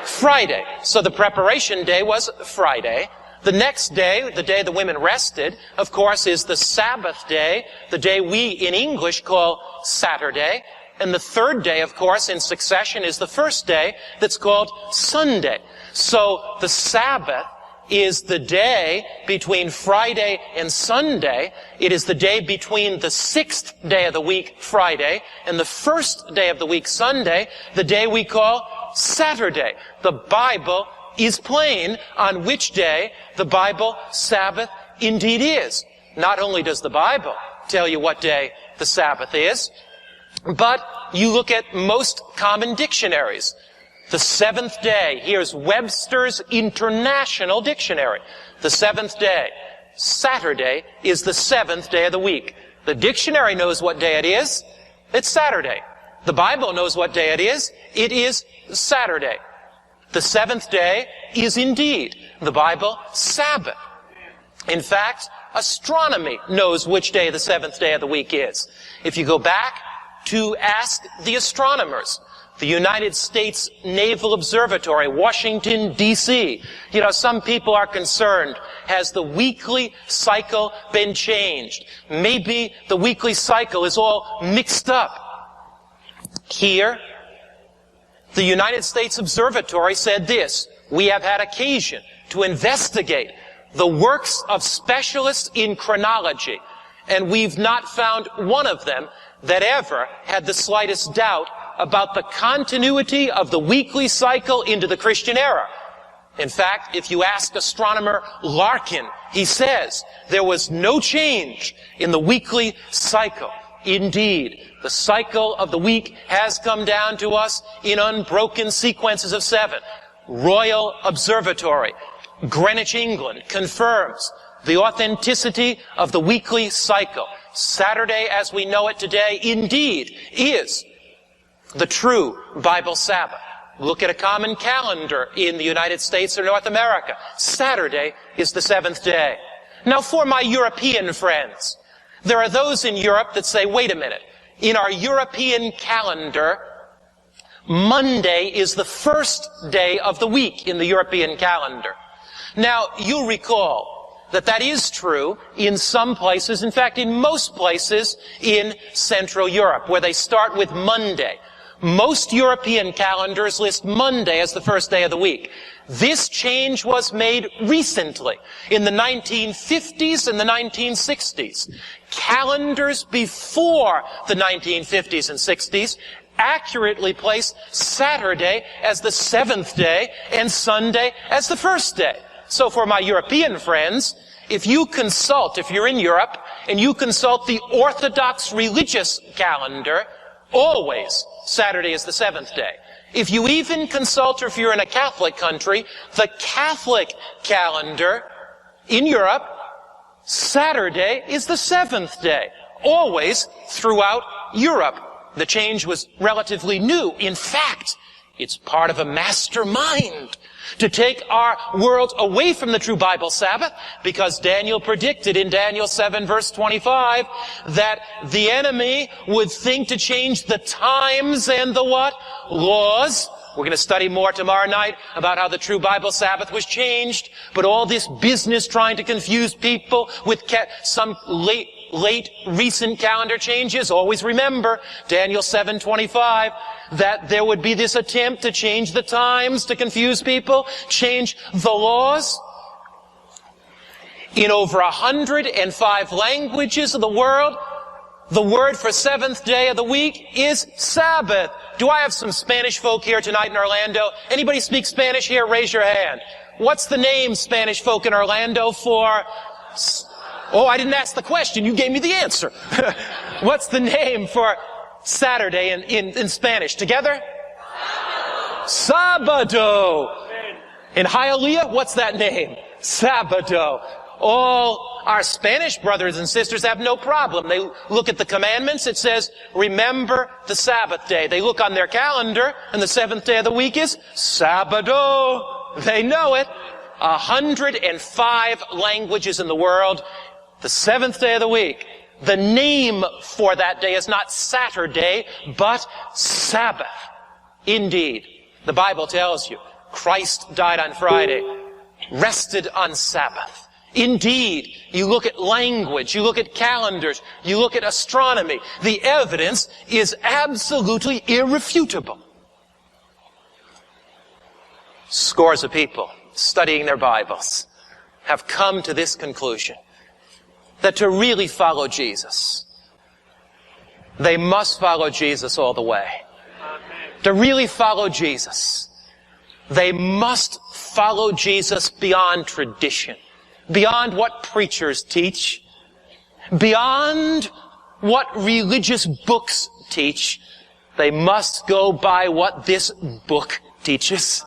Friday. So the preparation day was Friday. The next day, the day the women rested, of course, is the Sabbath day, the day we in English call Saturday. And the third day, of course, in succession is the first day that's called Sunday. So the Sabbath is the day between Friday and Sunday. It is the day between the sixth day of the week, Friday, and the first day of the week, Sunday, the day we call Saturday. The Bible is plain on which day the Bible Sabbath indeed is. Not only does the Bible tell you what day the Sabbath is, but you look at most common dictionaries. The seventh day, here's Webster's International Dictionary. The seventh day, Saturday, is the seventh day of the week. The dictionary knows what day it is. It's Saturday. The Bible knows what day it is. It is Saturday. The seventh day is indeed the Bible Sabbath. In fact, astronomy knows which day the seventh day of the week is. If you go back to ask the astronomers, the United States Naval Observatory, Washington, D.C. You know, some people are concerned, has the weekly cycle been changed? Maybe the weekly cycle is all mixed up. Here, the United States Observatory said this: we have had occasion to investigate the works of specialists in chronology, and we've not found one of them that ever had the slightest doubt about the continuity of the weekly cycle into the Christian era. In fact, if you ask astronomer Larkin, he says there was no change in the weekly cycle. Indeed, the cycle of the week has come down to us in unbroken sequences of 7. Royal Observatory, Greenwich, England, confirms the authenticity of the weekly cycle. Saturday, as we know it today, indeed is the true Bible Sabbath. Look at a common calendar in the United States or North America. Saturday is the seventh day. Now, for my European friends, there are those in Europe that say, wait a minute, in our European calendar, Monday is the first day of the week in the European calendar. Now, you'll recall that that is true in some places, in fact, in most places in Central Europe, where they start with Monday. Most European calendars list Monday as the first day of the week. This change was made recently, in the 1950s and the 1960s. Calendars before the 1950s and 60s accurately place Saturday as the seventh day and Sunday as the first day. So for my European friends, if you're in Europe, and you consult the Orthodox religious calendar, always Saturday is the seventh day. If you even consult, or if you're in a Catholic country, the Catholic calendar in Europe, Saturday is the seventh day. Always throughout Europe. The change was relatively new. In fact, it's part of a mastermind to take our world away from the true Bible Sabbath, because Daniel predicted in Daniel 7 verse 25 that the enemy would think to change the times and the what? Laws. We're going to study more tomorrow night about how the true Bible Sabbath was changed, but all this business trying to confuse people with some late recent calendar changes. Always remember Daniel 7:25, that there would be this attempt to change the times, to confuse people, change the laws. In over 105 languages of the world, the word for seventh day of the week is Sabbath. Do I have some Spanish folk here tonight in Orlando? Anybody speak Spanish here? Raise your hand. What's the name, Spanish folk in Orlando, for... Oh, I didn't ask the question. You gave me the answer. What's the name for Saturday in Spanish? Together? Sabado. In Hialeah, what's that name? Sabado. All our Spanish brothers and sisters have no problem. They look at the commandments. It says, remember the Sabbath day. They look on their calendar, and the seventh day of the week is Sabado. They know it. 105 languages in the world. The seventh day of the week. The name for that day is not Saturday, but Sabbath. Indeed, the Bible tells you Christ died on Friday, rested on Sabbath. Indeed, you look at language, you look at calendars, you look at astronomy. The evidence is absolutely irrefutable. Scores of people studying their Bibles have come to this conclusion, that to really follow Jesus, they must follow Jesus all the way. To really follow Jesus, they must follow Jesus beyond tradition, beyond what preachers teach, beyond what religious books teach. They must go by what this book teaches.